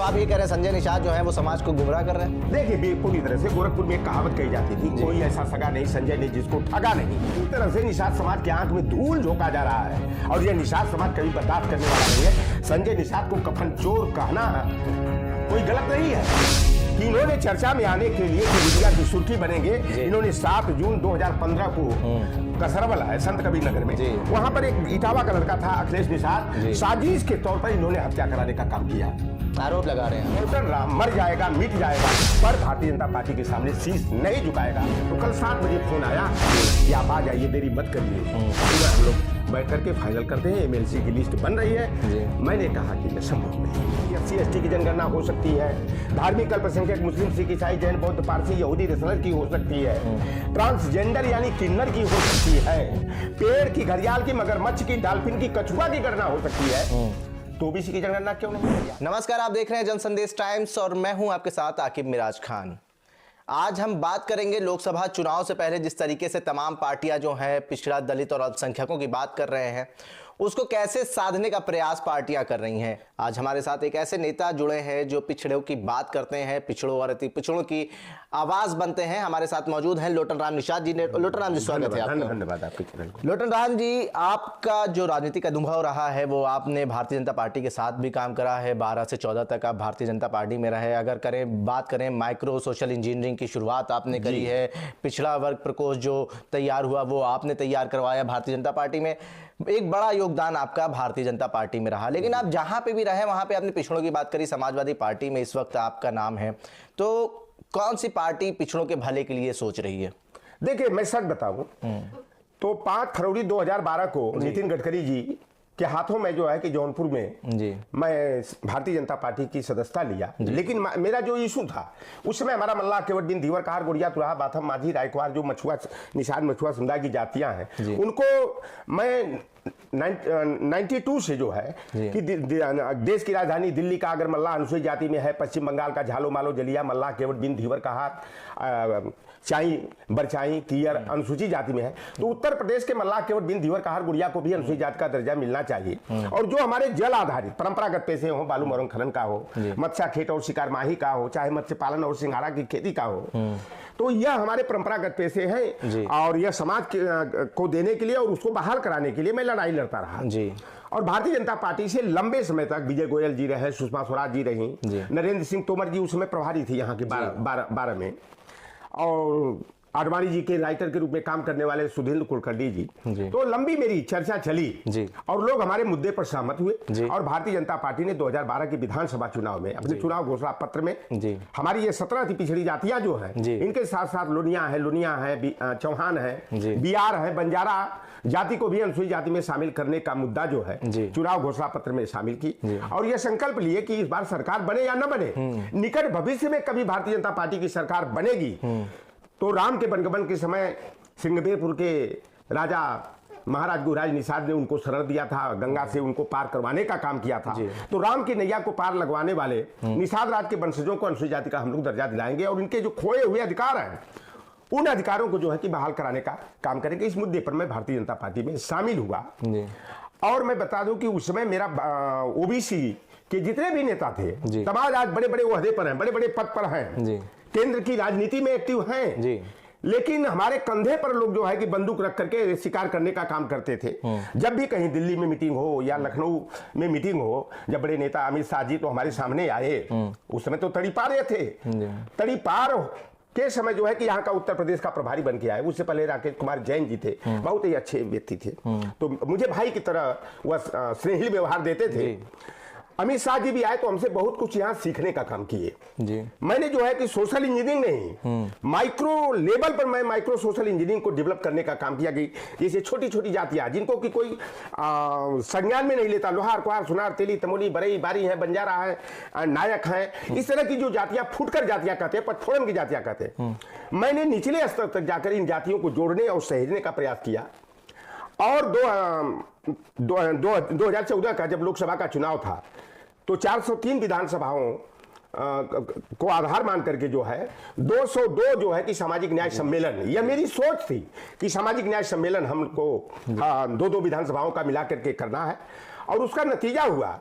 आप ये कह रहे हैं संजय निषाद जो है वो समाज को गुमराह कर रहे हैं? देखिए पूरी तरह से गोरखपुर में एक कहावत कही जाती थी, कोई ऐसा सगा नहीं संजय ने जिसको ठगा नहीं। पूरी तरह से निषाद समाज के आंख में धूल झोंका जा रहा है और ये निषाद समाज कभी बर्दाश्त करने वाला नहीं है। संजय निषाद को कफन चोर कहना कोई गलत नहीं है कि इन्होंने चर्चा में आने के लिए मीडिया की सुर्खी बनेंगे। इन्होंने 7 जून 2015 को कसरवल है संत कबीर नगर में, वहां पर एक इटावा का लड़का था अखिलेश निषाद, साजिश के तौर पर इन्होंने हत्या कराने का काम किया। आरोप लगा रहे हैं लोटन राम मर जाएगा मिट जाएगा पर भारतीय जनता पार्टी के सामने शीश नहीं झुकाएगा। तो कल 7 बजे फोन आया कि आप आ जाइए, देरी मत करिए, हम लोग बैठ करके फाइनल करते हैं, एमएलसी की लिस्ट बन रही है। मैंने कहा कि यह संभव नहीं, SC ST की जनगणना हो सकती है, धार्मिक अल्पसंख्यक मुस्लिम सिख ईसाई जैन बौद्ध पारसी यहूदी रेसलर की हो सकती है, ट्रांसजेंडर यानी किन्नर की हो सकती है, पेड़ की घड़ियाल की मगरमच्छ की डॉल्फिन की कछुआ की गणना हो सकती है, तो ओबीसी की जनगणना क्यों नहीं? नमस्कार, आप देख रहे हैं जनसंदेश टाइम्स और मैं हूं आपके साथ आकिब मिराज खान। आज हम बात करेंगे लोकसभा चुनाव से पहले जिस तरीके से तमाम पार्टियां जो हैं पिछड़ा दलित और अल्पसंख्यकों की बात कर रहे हैं उसको कैसे साधने का प्रयास पार्टियां कर रही हैं। आज हमारे साथ एक ऐसे नेता जुड़े हैं जो पिछड़ों की बात करते हैं, पिछड़ों और अति पिछड़ों की आवाज बनते हैं। हमारे साथ मौजूद हैं लोटन राम निषाद जी। लोटन राम जी, स्वागत है आपका। धन्यवाद आपके चैनल को। लोटन राम जी, आपका जो राजनीतिक अनुभव रहा है वो आपने भारतीय जनता पार्टी के साथ भी काम करा है, 12 से 14 तक आप भारतीय जनता पार्टी में रहे। अगर बात करें माइक्रो सोशल इंजीनियरिंग की शुरुआत आपने करी है, पिछड़ा वर्ग प्रकोष्ठ जो तैयार हुआ वो आपने तैयार करवाया भारतीय जनता पार्टी में, एक बड़ा योगदान आपका भारतीय जनता पार्टी में रहा। लेकिन आप जहां पे भी रहे वहां पे आपने पिछड़ों की बात करी, समाजवादी पार्टी में इस वक्त आपका नाम है, तो कौन सी पार्टी पिछड़ों के भले के लिए सोच रही है? देखिए मैं सच बताऊं तो 5 फरवरी 2012 को नितिन गडकरी जी के हाथों में जो है कि जौनपुर में मैं भारतीय जनता पार्टी की सदस्यता लिया। लेकिन मेरा जो इशू था उस समय हमारा मल्ला केवट बिन धीवर कहार गुड़िया तुराहा बाथम माझी रायकवार जो मछुआ निषाद मछुआ समुदाय की जातियां हैं उनको मैं 92 से जो है कि देश की राजधानी दिल्ली का अगर मल्ला अनुसूचित जाति में है, पश्चिम बंगाल का झालो मालो जलिया मल्ला केवट बिन धीवर कहार चाई बरचाई कियर अनुसूचित जाति में है, तो उत्तर प्रदेश के मल्ला केवट बिन धीवर कहार गुड़िया को भी अनुसूचित जाति का दर्जा मिलना चाहिए। और जो हमारे जल आधारित परंपरागत पेशे हो, बालू मरंग खनन का हो, मत्स्य खेत और शिकार माही का हो, चाहे मत्स्य पालन और सिंघाड़ा की खेती का हो, तो यह हमारे परंपरागत पेशे हैं और यह समाज को देने के लिए और उसको बहाल कराने के लिए मैं लड़ाई लड़ता रहा जी। और भारतीय जनता पार्टी से लंबे समय तक विजय गोयल जी रहे, सुषमा स्वराज जी रही, नरेंद्र सिंह तोमर जी उस समय प्रभारी थी यहाँ के 12 में, और आडवाणी जी के राइटर के रूप में काम करने वाले सुधींद्र कुलकर्णी जी। तो लंबी मेरी चर्चा चली और लोग हमारे मुद्दे पर सहमत हुए और भारतीय जनता पार्टी ने 2012 के विधानसभा चुनाव में अपने चुनाव घोषणा पत्र में हमारी ये 17 अति पिछड़ी जातियां जो हैं इनके साथ साथ लुनिया है, चौहान है, बिहार है, बंजारा जाति को भी अनुसूचित जाति में शामिल करने का मुद्दा जो है चुनाव घोषणा पत्र में शामिल की और यह संकल्प लिए कि इस बार सरकार बने या न बने, निकट भविष्य में कभी भारतीय जनता पार्टी की सरकार बनेगी तो राम के बनगमन के समय सिंगबेरपुर के राजा महाराज गुरुराज निषाद ने उनको शरण दिया था, गंगा से उनको पार करवाने का काम किया था। तो राम की नैया को पार लगवाने वाले निषाद राज के वंशजों को अनुसूचित जाति का हम लोग दर्जा दिलाएंगे और इनके जो खोए हुए अधिकार हैं उन अधिकारों को जो है कि बहाल कराने का काम करेंगे। इस मुद्दे पर मैं भारतीय जनता पार्टी में शामिल हुआ और मैं बता दूं कि उस समय मेरा ओबीसी के जितने भी नेता थे तमाम आज बड़े बड़े ओहदे पर हैं, बड़े बड़े पद पर हैं, केंद्र की राजनीति में एक्टिव हैं, लेकिन हमारे कंधे पर लोग जो है कि बंदूक रख करके शिकार करने का काम करते थे। जब भी कहीं दिल्ली में मीटिंग हो या लखनऊ में मीटिंग हो, जब बड़े नेता अमित शाह जी तो हमारे सामने आए, उस समय तो तड़ीपार थे, तड़ीपार के समय जो है कि यहाँ का उत्तर प्रदेश का प्रभारी बन के आए, उससे पहले राकेश कुमार जैन जी थे, बहुत ही अच्छे व्यक्ति थे, तो मुझे भाई की तरह वह स्नेहिल व्यवहार देते थे। अमित शाह जी भी आए तो हमसे बहुत कुछ यहाँ सीखने का काम किए। मैंने जो है कि सोशल इंजीनियरिंग नहीं माइक्रो लेवल पर मैं माइक्रो सोशल इंजीनियरिंग को डेवलप करने का काम किया कि जैसे छोटी छोटी जातियां जिनको कि कोई संज्ञान में नहीं लेता, लोहार कुहार सुनार तेली तमोली बरई बारी है, बंजारा है, नायक है, इस तरह की जो जातियां फुटकर जातियां कहते हैं, पटफोरन की जातियां कहते हैं, मैंने निचले स्तर तक जाकर इन जातियों को जोड़ने और सहेजने का प्रयास किया। और 2014 का जब लोकसभा का चुनाव था तो 403 विधानसभाओं को आधार मान करके जो है 202 जो है कि सामाजिक न्याय सम्मेलन, यह मेरी सोच थी कि सामाजिक न्याय सम्मेलन हमको 2-2 विधानसभाओं का मिला करके करना है। और उसका नतीजा हुआ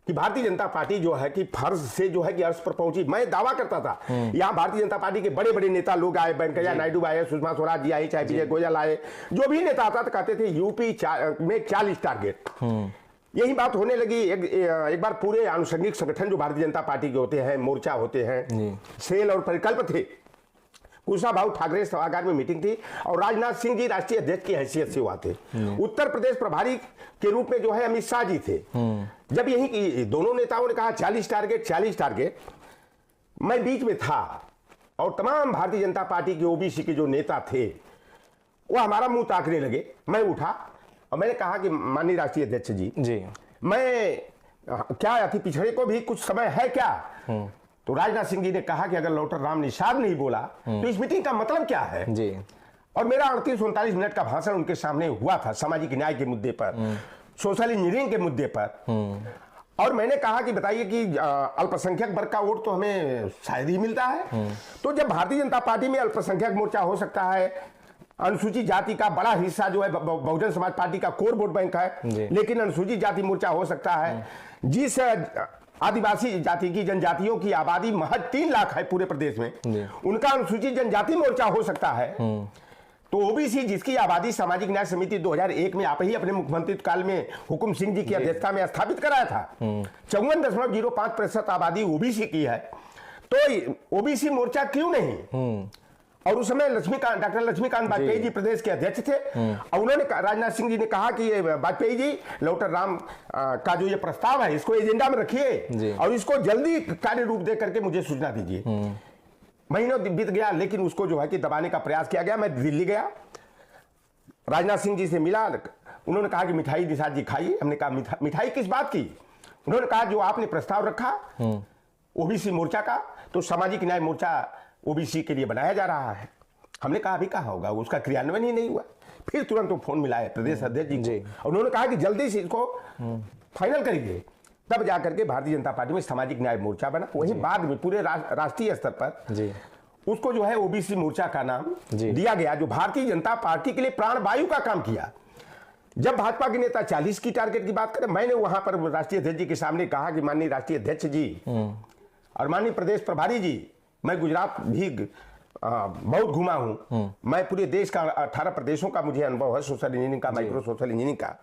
कि भारतीय जनता पार्टी जो है कि फर्ज से जो है कि अर्श पर पहुंची। मैं दावा करता था यहाँ भारतीय जनता पार्टी के बड़े बड़े नेता लोग आए, वेंकैया नायडू आए, सुषमा स्वराज जी आई, चाहे विजय गोयल आए, जो भी नेता आता था कहते थे यूपी में 40 टारगेट। यही बात होने लगी। एक बार पूरे आनुषंगिक संगठन जो भारतीय जनता पार्टी के होते हैं, मोर्चा होते हैं, सेल और परिकल्प थे, कुशाभाऊ ठाकरे सभागार में मीटिंग थी और राजनाथ सिंह जी राष्ट्रीय अध्यक्ष की हैसियत से हुआ थे। उत्तर प्रदेश प्रभारी के रूप में जो है अमित शाह जी थे। जब यही दोनों नेताओं ने कहा 40 टारगेट, मैं बीच में था और तमाम भारतीय जनता पार्टी के ओबीसी के जो नेता थे वो हमारा मुंह ताकने लगे। मैं उठा और मैंने कहा कि माननीय राष्ट्रीय अध्यक्ष जी, मैं क्या अति पिछड़े को भी कुछ समय है क्या? तो राजनाथ सिंह जी ने कहा कि अगर डॉक्टर राम निषाद नहीं बोला तो इस मीटिंग का मतलब क्या है जी। और मेरा 38-39 मिनट का भाषण उनके सामने हुआ था, सामाजिक न्याय के मुद्दे पर, सोशल इंजीनियरिंग के मुद्दे पर। और मैंने कहा कि बताइए कि अल्पसंख्यक वर्ग का वोट तो हमें शायद ही मिलता है। तो जब भारतीय जनता पार्टी में अल्पसंख्यक मोर्चा हो सकता है, अनुसूचित जाति का बड़ा हिस्सा जो है बहुजन समाज पार्टी का कोर वोट बैंक है, लेकिन अनुसूचित जाति मोर्चा हो सकता है। जिस आदिवासी जाति की जनजातियों की आबादी महज 3 लाख है पूरे प्रदेश में, उनका अनुसूचित जनजाति मोर्चा हो सकता है। तो ओबीसी जिसकी आबादी सामाजिक न्याय समिति 2001 में आप ही अपने मुख्यमंत्री काल में हुकुम सिंह जी की अध्यक्षता में स्थापित कराया था, 54.05% आबादी ओबीसी की है। तो ओबीसी मोर्चा क्यों नहीं? और उस समय डॉक्टर लक्ष्मीकांत वाजपेयी जी प्रदेश के अध्यक्ष थे और उन्होंने राजनाथ सिंह जी ने कहा कि वाजपेयी जी डॉक्टर राम का जो ये प्रस्ताव है इसको एजेंडा में रखिए और इसको जल्दी कार्य रूप दे करके मुझे सूचना दीजिए। महीनों बीत गया लेकिन उसको जो है कि दबाने का प्रयास किया गया। मैं दिल्ली गया, राजनाथ सिंह जी से मिला, उन्होंने कहा कि मिठाई निषाद जी खाइए। हमने कहा मिठाई किस बात की? उन्होंने कहा जो आपने प्रस्ताव रखा ओबीसी मोर्चा का, तो सामाजिक न्याय मोर्चा ओबीसी के लिए बनाया जा रहा है। हमने कहा अभी कहाँ होगा, उसका क्रियान्वयन ही नहीं हुआ। फिर तुरंत वो फोन मिलाए प्रदेश अध्यक्ष जी को और उन्होंने कहा कि जल्दी से इसको फाइनल करिए। तब जाकर के भारतीय जनता पार्टी में सामाजिक न्याय मोर्चा बना। वही बाद में पूरे राष्ट्रीय स्तर पर उसको जो है ओबीसी मोर्चा का नाम दिया गया, जो भारतीय जनता पार्टी के लिए प्राणवायु का काम किया। जब भाजपा के नेता 40 की टारगेट की बात करें, मैंने वहां पर राष्ट्रीय अध्यक्ष जी के सामने कहा कि माननीय राष्ट्रीय अध्यक्ष जी और माननीय प्रदेश प्रभारी जी, मैं गुजरात भी बहुत घुमा हूं, मैं पूरे देश का 18 प्रदेशों का मुझे अनुभव है सोशल इंजीनियरिंग का, माइक्रो सोशल इंजीनियरिंग का।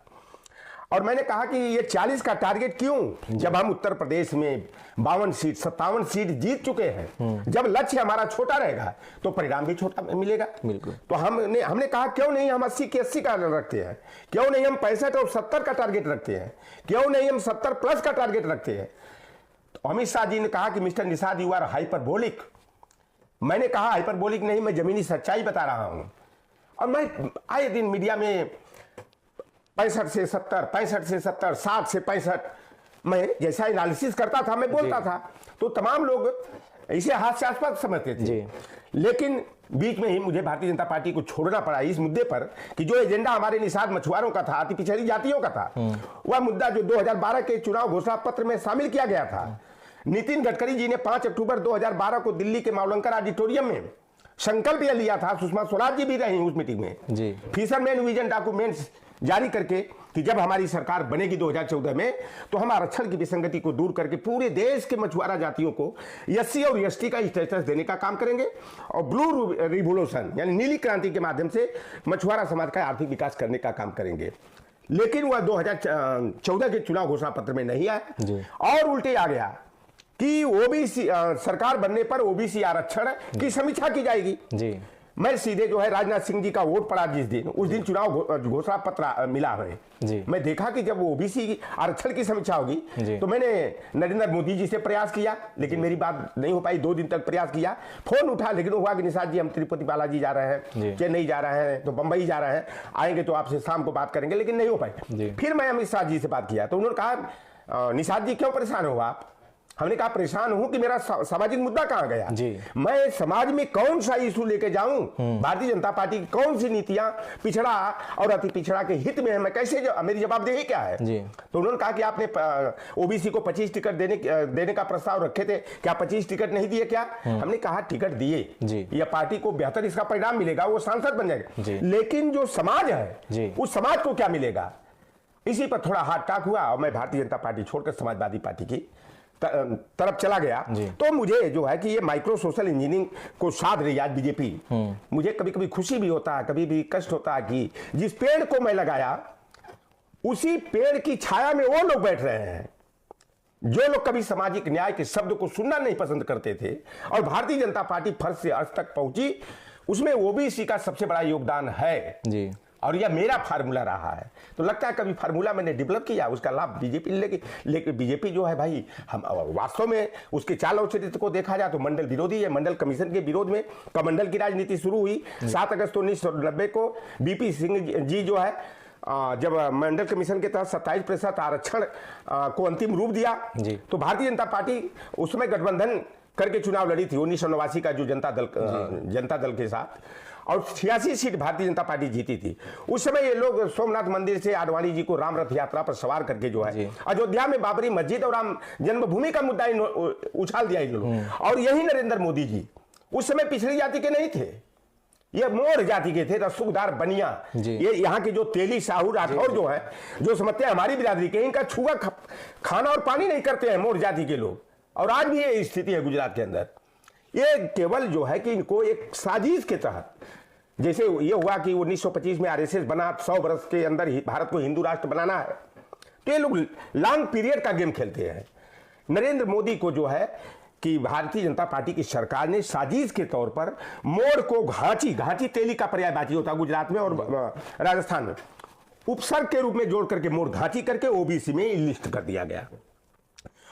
और मैंने कहा कि ये 40 का टारगेट क्यों, जब हम उत्तर प्रदेश में 52 सीट 57 सीट जीत चुके हैं। जब लक्ष्य हमारा छोटा रहेगा तो परिणाम भी छोटा मिलेगा। तो हमने कहा क्यों नहीं हम 80 के 80 का रखते हैं, क्यों नहीं हम 65 और 70 का टारगेट रखते हैं, क्यों नहीं हम 70 प्लस का टारगेट रखते हैं। तो अमित शाह जी ने कहा कि mister Nishad you are hyperbolic. मैंने कहा हाइपरबोलिक नहीं, मैं जमीनी सच्चाई बता रहा हूं। और मैं आए दिन मीडिया में 65 से 70, 65 से 70, 60 से 65 मैं जैसा एनालिसिस करता था मैं बोलता था, तो तमाम लोग इसे हास्यास्पद समझते थे। लेकिन बीच में ही मुझे भारतीय जनता पार्टी को छोड़ना पड़ा इस मुद्दे पर कि जो एजेंडा हमारे निषाद मछुआरों का था, अति पिछड़ी जातियों का था, वह मुद्दा जो 2012 के चुनाव घोषणा पत्र में शामिल किया गया था। नितिन गडकरी जी ने 5 अक्टूबर 2012 को दिल्ली के मावलंकर ऑडिटोरियम में संकल्प यह लिया था, सुषमा स्वराज जी भी रही उस मीटिंग में, फिशरमैन विजन डॉक्यूमेंट्स जारी करके कि जब हमारी सरकार बनेगी 2014 में तो हम आरक्षण की विसंगति को दूर करके पूरे देश के मछुआरा जातियों को एससी और एसटी का स्टेटस देने का काम करेंगे और ब्लू रिवोल्यूशन यानी नीली क्रांति के माध्यम से मछुआरा समाज का आर्थिक विकास करने का काम करेंगे। लेकिन वह 2014 के चुनाव घोषणा पत्र में नहीं आया और उल्टे आ गया कि ओबीसी सरकार बनने पर ओबीसी आरक्षण की समीक्षा की जाएगी। मैं सीधे जो है राजनाथ सिंह जी का वोट पड़ा जिस दिन, उस दिन चुनाव घोषणा पत्र मिला है। मैं देखा कि जब ओबीसी आरक्षण की समीक्षा होगी तो मैंने नरेंद्र मोदी जी से प्रयास किया, लेकिन मेरी बात नहीं हो पाई। 2 दिन तक प्रयास किया, फोन उठा, लेकिन हुआ कि निषाद जी हम तिरुपति बालाजी जा रहे हैं, चेन्नई जा रहे हैं, तो बंबई जा रहे हैं, आएंगे तो आपसे शाम को बात करेंगे, लेकिन नहीं हो पाई। फिर मैं अमित शाह जी से बात किया तो उन्होंने कहा निषाद जी क्यों परेशान हो आप? हमने कहा परेशान हूं कि मेरा सामाजिक मुद्दा कहां गया, मैं समाज में कौन सा इशू लेके जाऊं, भारतीय जनता पार्टी की कौन सी नीतियां पिछड़ा और अति पिछड़ा के हित में है, मैं कैसे मेरी जवाबदेही क्या है। तो उन्होंने कहा कि आपने ओबीसी को 25 टिकट देने का प्रस्ताव रखे थे, क्या 25 टिकट नहीं दिए क्या? हमने कहा टिकट दिए, यह पार्टी को बेहतर इसका परिणाम मिलेगा, वो सांसद बन जाएगा, लेकिन जो समाज है उस समाज को क्या मिलेगा? इसी पर थोड़ा हाथ टाक हुआ और मैं भारतीय जनता पार्टी छोड़कर समाजवादी पार्टी की तरफ चला गया। तो मुझे जो है कि ये माइक्रो सोशल इंजीनियरिंग को साध रही आज बीजेपी। मुझे कभी कभी खुशी भी होता है, कभी भी कष्ट होता है कि जिस पेड़ को मैं लगाया उसी पेड़ की छाया में वो लोग बैठ रहे हैं जो लोग कभी सामाजिक न्याय के शब्द को सुनना नहीं पसंद करते थे। और भारतीय जनता पार्टी फर्श से अर्श तक पहुंची, उसमें ओबीसी का सबसे बड़ा योगदान है जी। और यह मेरा फार्मूला रहा है। तो लगता है कभी फार्मूला मैंने डेवलप किया, उसका लाभ बीजेपी लेकिन बीजेपी जो है भाई, हम वास्तव में उसके चाल और चरित्र को देखा जाए तो मंडल विरोधी है। मंडल कमीशन के विरोध में कमंडल की राजनीति शुरू हुई 7 अगस्त 1990 को। बीपी सिंह जी जो है जब मंडल कमीशन के तहत 27% आरक्षण को अंतिम रूप दिया, तो भारतीय जनता पार्टी उसमें गठबंधन करके चुनाव लड़ी थी 1989 का जो जनता दल के साथ, और 86 सीट भारतीय जनता पार्टी जीती थी। उस समय ये लोग सोमनाथ मंदिर से आडवाणी जी को राम रथ यात्रा पर सवार करके जो है अयोध्या में बाबरी मस्जिद और राम जन्मभूमि का मुद्दा उछाल दिया इन लोग। और यही नरेंद्र मोदी जी उस समय पिछड़ी जाति के नहीं थे, ये मोर जाति के थे, रसूखदार बनिया। ये यहाँ के जो तेली साहू राठौर जो है, जो समझते हैं हमारी बिरादरी के, इनका छुआ खाना और पानी नहीं करते हैं मोर जाति के लोग। और आज भी ये स्थिति है गुजरात के अंदर। ये केवल जो है कि इनको एक साजिश के तहत, जैसे ये हुआ कि 1925 में आरएसएस बना, 100 वर्ष के अंदर भारत को हिंदू राष्ट्र बनाना है, तो ये लोग लॉन्ग पीरियड का गेम खेलते हैं। नरेंद्र मोदी को जो है कि भारतीय जनता पार्टी की सरकार ने साजिश के तौर पर मोर को घांची तेली का पर्यायवाची होता है गुजरात में और राजस्थान में, उपसर्ग के रूप में जोड़ करके मोर घांची करके ओबीसी में लिस्ट कर दिया गया।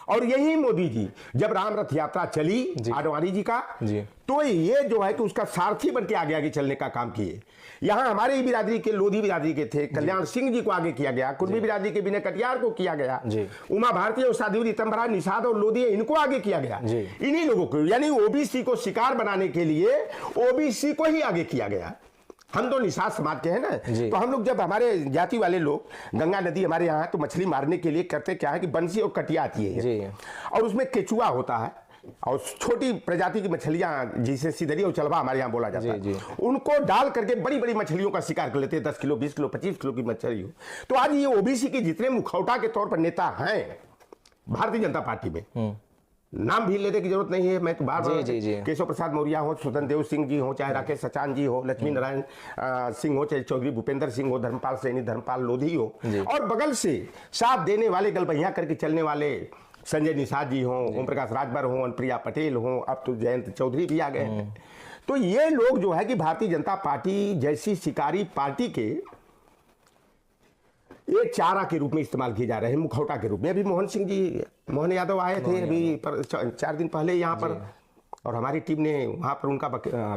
और यही मोदी जी जब राम रथ यात्रा चली आडवाणी जी का, तो ये जो है कि उसका सारथी बन के आगे चलने का काम किए। यहां हमारे ही बिरादरी के, लोधी बिरादरी के थे, कल्याण सिंह जी को आगे किया गया, कुर्मी बिरादरी के विनय कटियार को किया गया, उमा भारती और साध्वी तंबरा, निषाद और लोधी, इनको आगे किया गया। इन्हीं लोगों को, यानी ओबीसी को शिकार बनाने के लिए ओबीसी को ही आगे किया गया। हम तो निषाद समाज के हैं ना, तो हम लोग जब हमारे जाति वाले लोग, गंगा नदी हमारे यहाँ, तो मछली मारने के लिए करते क्या है कि बंसी और कटिया आती है और उसमें केचुआ होता है और छोटी प्रजाति की मछलियां जिसे सिधरी और चलवा हमारे यहाँ बोला जाता है, उनको डाल करके बड़ी बड़ी मछलियों का शिकार कर लेते हैं, 10 किलो 20 किलो 25 किलो की मछली हो। तो आज ये ओबीसी के जितने मुखौटा के तौर पर नेता हैं भारतीय जनता पार्टी में, नाम भी लेने की जरूरत नहीं है, मैं तो बार बार केशव प्रसाद मौर्य हो, स्वतंत्र देव सिंह जी हो, चाहे राकेश सचान जी हो, लक्ष्मी नारायण सिंह हो, चाहे चौधरी भूपेंद्र सिंह हो, धर्मपाल सैनी, धर्मपाल लोधी हो, और बगल से साथ देने वाले, गलबहिया करके चलने वाले संजय निषाद जी हो, ओम प्रकाश राजभर हो, अनुप्रिया पटेल हो, अब तो जयंत चौधरी भी आ गए हैं। तो ये लोग जो है कि भारतीय जनता पार्टी जैसी शिकारी पार्टी के ये चारा के रूप में इस्तेमाल किए जा रहे हैं, मुखौटा के रूप में। अभी मोहन यादव आए थे अभी 4 दिन पहले यहाँ पर, और हमारी टीम ने वहाँ पर उनका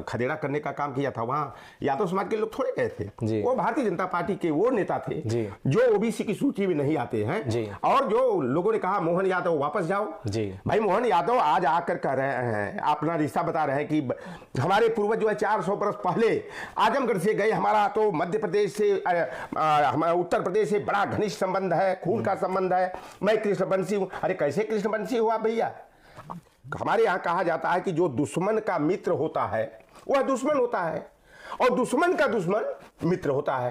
खदेड़ा करने का काम किया था। वहाँ यादव समाज के लोग थोड़े गए थे, वो भारतीय जनता पार्टी के वो नेता थे जो ओबीसी की सूची में नहीं आते हैं। और जो लोगों ने कहा मोहन यादव वापस जाओ, भाई मोहन यादव आज आकर कह रहे हैं, अपना रिश्ता बता रहे हैं कि हमारे पूर्वज जो है 400 वर्ष पहले आजमगढ़ से गए, हमारा तो मध्य प्रदेश से, हमारा उत्तर प्रदेश से बड़ा घनिष्ठ संबंध है, खून का संबंध है, मैं कृष्णवंशी हूँ। अरे कैसे कृष्णवंशी हुआ भैया? हमारे यहाँ कहा जाता है कि जो दुश्मन का मित्र होता है वह दुश्मन होता है, और दुश्मन का दुश्मन मित्र होता है।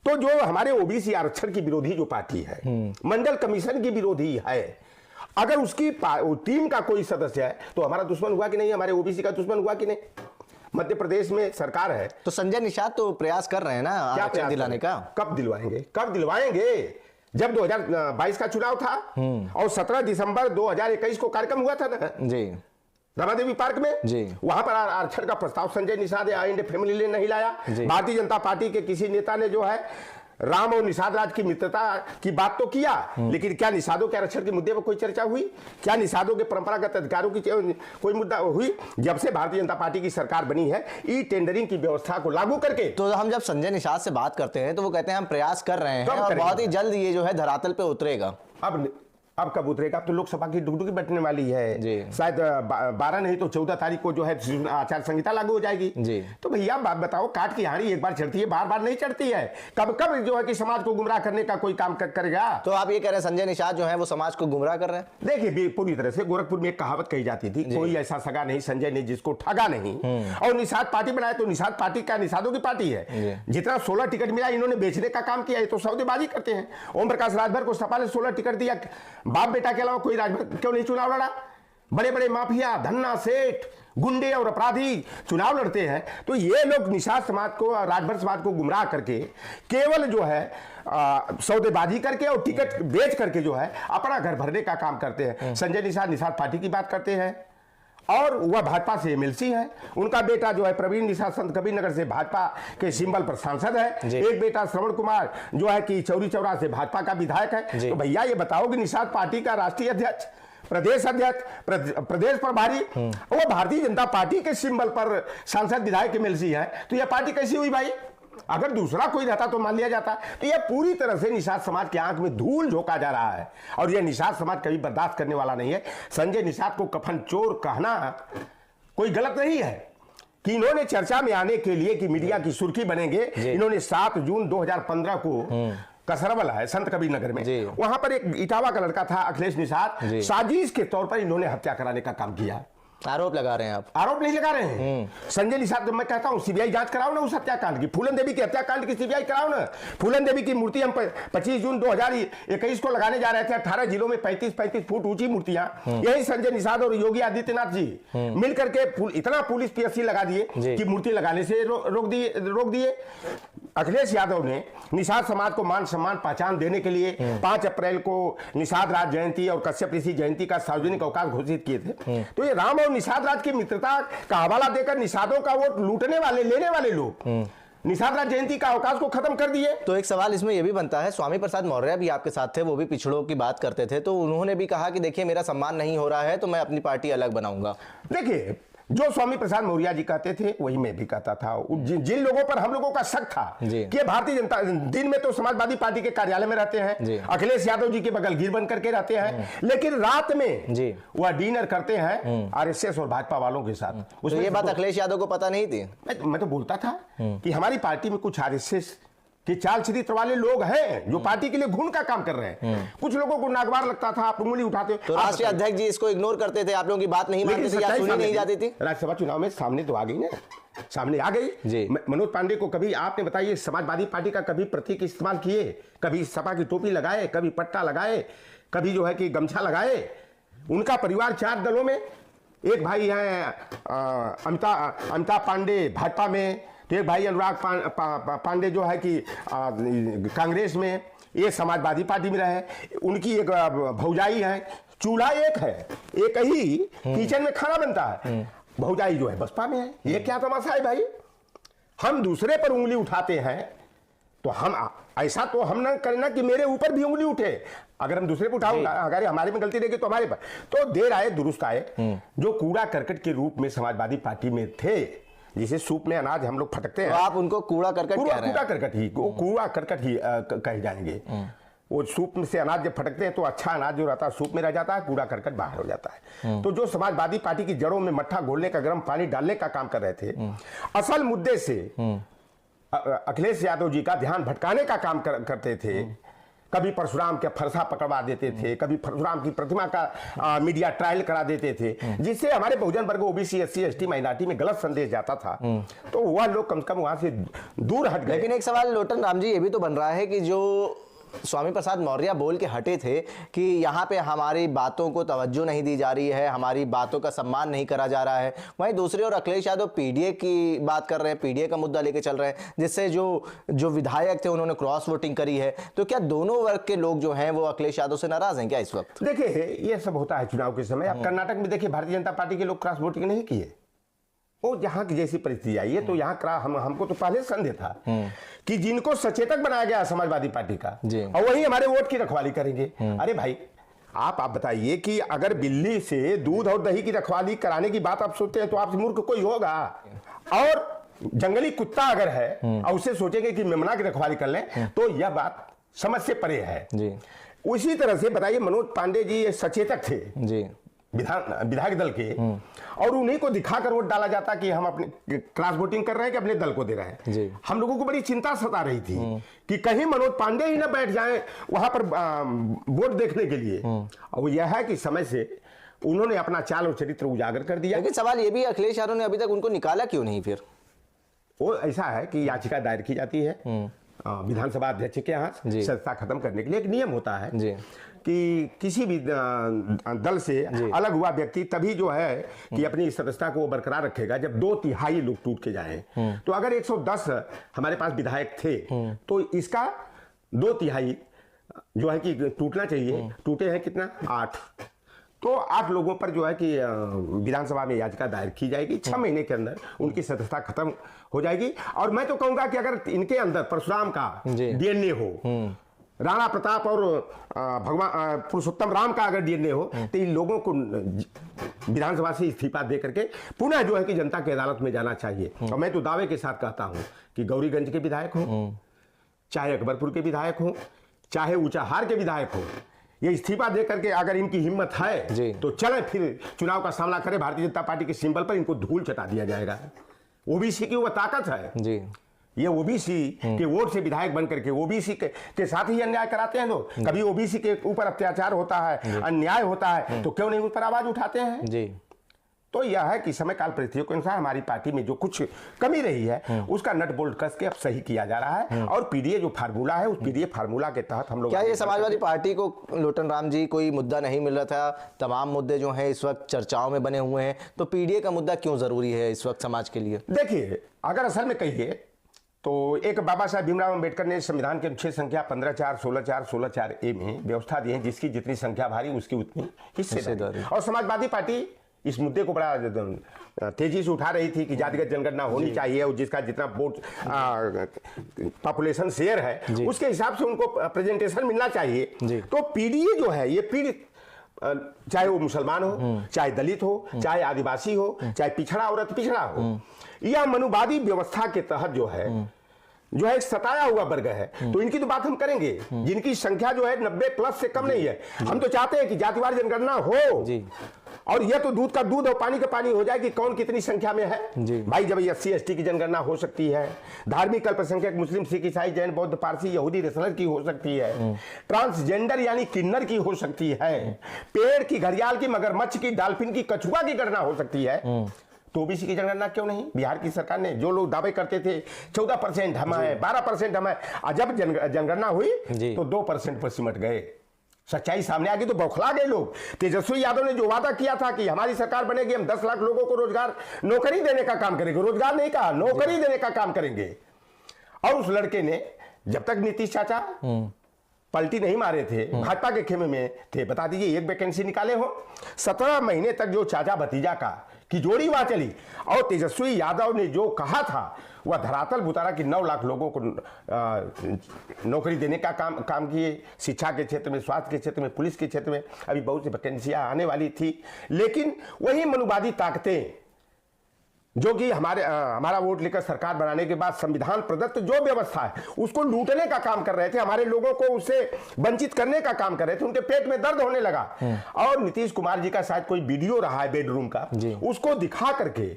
तो जो हमारे ओबीसी आरक्षण की विरोधी जो पार्टी है, मंडल कमीशन की विरोधी है, अगर उसकी टीम का कोई सदस्य है तो हमारा दुश्मन हुआ कि नहीं, हमारे ओबीसी का दुश्मन हुआ कि नहीं? मध्य प्रदेश में सरकार है, तो संजय निषाद तो प्रयास कर रहे हैं ना आरक्षण दिलाने का। कब दिलवाएंगे? जब 2022 का चुनाव था और 17 दिसंबर 2021 को कार्यक्रम हुआ था ना रमादेवी पार्क में, वहां पर आरक्षण का प्रस्ताव संजय निषाद या इंडिया फैमिली ने नहीं लाया। भारतीय जनता पार्टी के किसी नेता ने जो है राम और निषाद राज की मित्रता की बात तो किया, लेकिन क्या निषादों के आरक्षण के मुद्दे पर कोई चर्चा हुई? क्या निषादों के परंपरागत अधिकारों की कोई मुद्दा हुई? जब से भारतीय जनता पार्टी की सरकार बनी है, ई टेंडरिंग की व्यवस्था को लागू करके, तो हम जब संजय निषाद से बात करते हैं तो वो कहते हैं हम प्रयास कर रहे हैं और बहुत ही जल्द ये जो है धरातल पे उतरेगा। अब अब कब उतरेगा? अब तो लोकसभा की डुगडुगी बैठने वाली है, शायद 12 नहीं तो 14 तारीख को जो है आचार संहिता लागू हो जाएगी जी। तो भैया बात बताओ, काट की हांडी एक बार चढ़ती है, बार बार नहीं चढ़ती है। कब कब जो है कि समाज को गुमराह करने का कोई काम करेगा? तो आप ये कह रहे हैं संजय निषाद जो है वो समाज को गुमराह कर रहे हैं? देखिए पूरी तरह से गोरखपुर में एक कहावत कही जाती थी, कोई ऐसा सगा नहीं संजय ने जिसको ठगा नहीं। और निषाद पार्टी बनाए तो निषाद पार्टी क्या निषादों की पार्टी है? जितना 16 टिकट मिला इन्होंने बेचने का काम किया, तो सौदेबाजी करते हैं। ओम प्रकाश राजभर को सपा ने 16 टिकट दिया, बाप बेटा के अलावा कोई राजभर क्यों नहीं चुनाव लड़ा? बड़े बड़े माफिया, धन्ना सेठ, गुंडे और अपराधी चुनाव लड़ते हैं। तो ये लोग निषाद समाज को, राजभर समाज को गुमराह करके, केवल जो है सौदेबाजी करके और टिकट बेच करके जो है अपना घर भरने का काम करते हैं। संजय निषाद निषाद पार्टी की बात करते हैं और वह भाजपा से एमएलसी है। उनका बेटा जो है प्रवीण निषाद संत कबीर नगर से भाजपा के सिंबल पर सांसद है। एक बेटा श्रवण कुमार जो है कि चौरी चौरा से भाजपा का विधायक है। तो भैया ये बताओ कि निषाद पार्टी का राष्ट्रीय अध्यक्ष, प्रदेश अध्यक्ष, प्रदेश प्रभारी वो भारतीय जनता पार्टी के सिंबल पर सांसद विधायक एमएलसी है, तो यह पार्टी कैसी हुई भाई? अगर दूसरा कोई रहता तो मान लिया जाता। तो यह पूरी तरह से निषाद समाज की आंख में धूल झोंका जा रहा है और यह निषाद समाज कभी बर्दाश्त करने वाला नहीं है। संजय निषाद को कफन चोर कहना कोई गलत नहीं है कि इन्होंने चर्चा में आने के लिए कि मीडिया की सुर्खी बनेंगे, इन्होंने 7 जून 2015 को कसरवल है संत कबीर नगर में, वहां पर एक इटावा का लड़का था अखिलेश निषाद, साजिश के तौर पर इन्होंने हत्या कराने का काम किया। आरोप लगा रहे हैं आप? आरोप नहीं लगा रहे हैं। संजय निषाद, मैं कहता हूं सीबीआई जांच कराओ ना उस हत्याकांड की, फूलन देवी के हत्याकांड की सीबीआई कराओ ना। फूलन देवी की मूर्ति हम 25 जून 2021 को लगाने जा रहे थे, 18 जिलों में 35-35 फुट ऊंची मूर्तियां, यही संजय निषाद और योगी आदित्यनाथ जी मिलकर के इतना पुलिस पीएससी लगा दिए कि मूर्ति लगाने से रोक दिए। अखिलेश यादव ने निषाद समाज को मान सम्मान पहचान देने के लिए 5 अप्रैल को निषाद राज जयंती और कश्यप ऋषि जयंती का सार्वजनिक अवकाश घोषित किए थे। तो ये राम और निषाद राज की मित्रता का हवाला देकर निषादों का वोट लूटने वाले, लेने वाले लोग निषाद राज जयंती का अवकाश को खत्म कर दिए। तो एक सवाल इसमें यह भी बनता है, स्वामी प्रसाद मौर्य भी आपके साथ थे, वो भी पिछड़ों की बात करते थे, तो उन्होंने भी कहा कि देखिए मेरा सम्मान नहीं हो रहा है तो मैं अपनी पार्टी अलग बनाऊंगा। देखिए जो स्वामी प्रसाद मौर्य जी कहते थे वही मैं भी कहता था। जिन लोगों पर हम लोगों का शक था कि भारतीय जनता, दिन में तो समाजवादी पार्टी के कार्यालय में रहते हैं, अखिलेश यादव जी के बगल गिर बन करके रहते हैं, लेकिन रात में वह डिनर करते हैं आरएसएस और भाजपा वालों के साथ। तो ये बात अखिलेश यादव को पता नहीं थी? मैं तो बोलता था कि हमारी पार्टी में कुछ आरएसएस कि चाल चरित्र वाले लोग हैं जो पार्टी के लिए घून का काम कर रहे हैं। कुछ लोगों को नागवार लगता था, आप उंगली उठाते। तो राष्ट्रीय अध्यक्ष जी इसको इग्नोर करते थे, आप लोगों की बात नहीं मानते थे या सुनी नहीं जाती थी? राज्यसभा चुनाव में सामने तो आ गई ना, सामने आ गई। मनोज पांडे को कभी आपने बताइए समाजवादी पार्टी का कभी प्रतीक इस्तेमाल किए? कभी सपा की टोपी लगाए, कभी पट्टा लगाए, कभी जो है कि गमछा लगाए? उनका परिवार 4 दलों में, एक भाई है अमिताभ पांडे भाजपा में, तो एक भाई अनुराग पांडे जो है कि कांग्रेस में, ये समाजवादी पार्टी में रहे। उनकी एक भौजाई है, चूल्हा एक है, एक ही किचन में खाना बनता है, भौजाई जो है बसपा में है। ये क्या तमाशा है भाई? हम दूसरे पर उंगली उठाते हैं तो हम ऐसा तो हम ना करना कि मेरे ऊपर भी उंगली उठे। अगर हम दूसरे पर उठाऊंगा, अगर हमारे में गलती रहेगी तो हमारे पर। तो देर आए दुरुस्त आए, जो कूड़ा करकट के रूप में समाजवादी पार्टी में थे, जिसे सूप में अनाज हम लोग फटकते हैं, तो आप उनको कूड़ा करकट कह रहे हैं? कूड़ा करकट ही कहे जाएंगे। वो सूप से अनाज जब फटकते हैं तो अच्छा अनाज जो रहता है सूप में रह जाता है, कूड़ा करकट बाहर हो जाता है। तो जो समाजवादी पार्टी की जड़ों में मट्ठा घोलने का, गर्म पानी डालने का काम कर रहे थे, असल मुद्दे से अखिलेश यादव जी का ध्यान भटकाने का काम करते थे। कभी परशुराम के फरसा पकड़वा देते थे, कभी परशुराम की प्रतिमा का मीडिया ट्रायल करा देते थे, जिससे हमारे बहुजन वर्ग, ओबीसी, एससी, एसटी, माइनॉरिटी में गलत संदेश जाता था। तो वह लोग कम से कम वहां से दूर हट गए। लेकिन एक सवाल लोटन राम जी ये भी तो बन रहा है कि जो स्वामी प्रसाद मौर्य बोल के हटे थे कि यहाँ पे हमारी बातों को तवज्जो नहीं दी जा रही है, हमारी बातों का सम्मान नहीं करा जा रहा है, वहीं दूसरी ओर अखिलेश यादव पीडीए की बात कर रहे हैं, पीडीए का मुद्दा लेके चल रहे हैं, जिससे जो विधायक थे उन्होंने क्रॉस वोटिंग करी है। तो क्या दोनों वर्ग के लोग जो हैं वो अखिलेश यादव से नाराज हैं क्या इस वक्त? देखिए ये सब होता है चुनाव के समय। अब कर्नाटक में देखिए भारतीय जनता पार्टी के लोग क्रॉस वोटिंग नहीं किए। वो जहां की जैसी परिस्थिति आई है तो यहाँ हमको तो पहले संदेह था कि जिनको सचेतक बनाया गया समाजवादी पार्टी का, और वही हमारे वोट की रखवाली करेंगे। अरे भाई आप बताइए कि अगर बिल्ली से दूध और दही की रखवाली कराने की बात आप सोचते हैं तो आपसे मूर्ख कोई होगा? और जंगली कुत्ता अगर है और उसे सोचेंगे कि मेमना की रखवाली कर लें, तो यह बात समझ से परे है। उसी तरह से बताइए, मनोज पांडे जी ये सचेतक थे जी, विधायक दल के, और उन्हीं को दिखाकर वोट डाला जाता कि हम अपने क्रॉस वोटिंग कर रहे हैं कि अपने दल को दे रहे हैं। जी। हम लोगों को बड़ी चिंता सता रही थी कि कहीं मनोज पांडे ही ना बैठ जाएं वहां पर वोट देखने के लिए। और यह है कि समय से उन्होंने अपना चाल और चरित्र उजागर कर दिया। लेकिन सवाल ये भी है, अखिलेश यादव ने अभी तक उनको निकाला क्यों नहीं फिर? वो ऐसा है कि याचिका दायर की जाती है विधानसभा अध्यक्ष के यहाँ सदस्यता खत्म करने के लिए। एक नियम होता है जी, कि किसी भी दल से अलग हुआ व्यक्ति तभी जो है कि अपनी सदस्यता को बरकरार रखेगा जब 2/3 लोग टूट के जाएं। तो अगर 110 हमारे पास विधायक थे तो इसका 2/3 जो है कि टूटना चाहिए। टूटे हैं कितना? 8। तो 8 लोगों पर जो है कि विधानसभा में याचिका दायर की जाएगी। 6 महीने के अंदर उनकी सदस्यता खत्म हो जाएगी। और मैं तो कहूंगा कि अगर इनके अंदर परशुराम का डीएनए हो, राणा प्रताप और भगवान पुरुषोत्तम राम का अगर डीएनए हो, तो इन लोगों को विधानसभा से इस्तीफा दे करके पुनः जो है कि जनता की अदालत में जाना चाहिए। और मैं तो दावे के साथ कहता हूं कि गौरीगंज के विधायक हो, चाहे अकबरपुर के विधायक हो, चाहे ऊंचाहार के विधायक हो, ये इस्तीफा दे करके अगर इनकी हिम्मत है तो चले फिर चुनाव का सामना करें। भारतीय जनता पार्टी के सिंबल पर इनको धूल चटा दिया जाएगा। ओबीसी की वो ताकत है जी। ये ओबीसी के वोट से विधायक बन करके ओबीसी के साथ ही अन्याय कराते हैं लोग। कभी ओबीसी के ऊपर अत्याचार होता है, अन्याय होता है, तो क्यों नहीं उस पर आवाज उठाते हैं जी। तो यह है कि समय काल परिस्थितियों के अनुसार हमारी पार्टी में जो कुछ कमी रही है उसका नट बोल्ट कस के अब सही किया जा रहा है। और पीडीए जो फार्मूला है, उस पीडीए फार्मूला के तहत हम लोग। क्या ये समाजवादी पार्टी को लोटन राम जी कोई मुद्दा नहीं मिल रहा था? तमाम मुद्दे जो हैं इस वक्त चर्चाओं में बने हुए हैं, तो पीडीए का मुद्दा क्यों जरूरी है इस वक्त समाज के लिए? देखिए, अगर असल में कहिए तो एक बाबा साहब भीमराव अंबेडकर ने संविधान के अनुच्छेद संख्या 15(4), 16(4), 16(4)A में व्यवस्था दी है, जिसकी जितनी संख्या भारी उसकी उतनी हिस्सेदारी। और समाजवादी पार्टी इस मुद्दे को बड़ा तेजी से उठा रही थी कि जातिगत जनगणना होनी चाहिए और जिसका जितना वोट पॉपुलेशन शेयर है उसके हिसाब से उनको प्रेजेंटेशन मिलना चाहिए। तो पीडीए जो है, ये पीड़ित, चाहे वो मुसलमान हो, चाहे दलित हो, चाहे आदिवासी हो, चाहे पिछड़ा औरत पिछड़ा हो, या मनुवादी व्यवस्था के तहत जो है एक सताया हुआ वर्ग है, तो इनकी तो बात हम करेंगे जिनकी संख्या जो है 90+ से कम नहीं है। हम तो चाहते हैं कि जातिवार जनगणना हो जी। और यह तो दूध का दूध और पानी का पानी हो जाए कि कौन कितनी संख्या में है जी। भाई जब SC/ST की जनगणना हो सकती है, धार्मिक अल्पसंख्यक मुस्लिम, सिख, ईसाई, जैन, बौद्ध, पारसी, यहूदी, रेसलर की हो सकती है, ट्रांसजेंडर यानी किन्नर की हो सकती है, पेड़ की, घड़ियाल की, मगरमच्छ की, डॉल्फिन की, कछुआ की गणना हो सकती है, तो ओबीसी की जनगणना क्यों नहीं? बिहार की सरकार ने जो लोग दावे करते थे 14% हम है, 12% हम है, जब जनगणना हुई तो 2% पर सिमट गए। सच्चाई सामने आ गई तो बौखला गए लोग। तेजस्वी यादव ने जो वादा किया था कि हमारी सरकार बनेगी, हम 10 लाख लोगों को रोजगार, नौकरी देने का काम करेंगे, रोजगार नहीं कहा, नौकरी देने का काम करेंगे। और उस लड़के ने जब तक नीतीश चाचा पलटी नहीं मारे थे, भाजपा के खेमे में थे, बता दीजिए एक वैकेंसी निकाले हो? 17 महीने तक जो चाचा भतीजा का की जोड़ी वहां चली। और तेजस्वी यादव ने जो कहा था वह धरातल उतारा कि 9 लाख लोगों को नौकरी देने का काम किए। शिक्षा के क्षेत्र में, स्वास्थ्य के क्षेत्र में, पुलिस के क्षेत्र में अभी बहुत सी वैकेंसियां आने वाली थी। लेकिन वही मनुवादी ताकतें जो कि हमारा वोट लेकर सरकार बनाने के बाद संविधान प्रदत्त जो व्यवस्था है उसको लूटने का काम कर रहे थे, हमारे लोगों को उससे वंचित करने का काम कर रहे थे। उनके पेट में दर्द होने लगा। और नीतीश कुमार जी का शायद कोई वीडियो रहा है बेडरूम का, उसको दिखा करके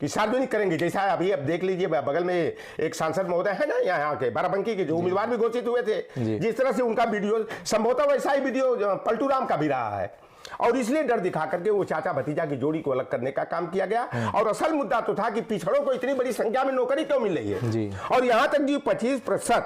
कि सार्वजनिक करेंगे। जैसा अभी अब देख लीजिए, बगल में एक सांसद महोदय है ना यहाँ के बाराबंकी के, जो उम्मीदवार भी घोषित हुए थे, जिस तरह से उनका वीडियो, संभवतः वैसा ही वीडियो पलटू राम का भी रहा है। और इसलिए डर दिखा करके वो चाचा भतीजा की जोड़ी को अलग करने का काम किया गया। और असल मुद्दा तो था कि पिछड़ों को इतनी बड़ी संख्या में नौकरी क्यों मिल रही है जी। और यहां तक जी 25%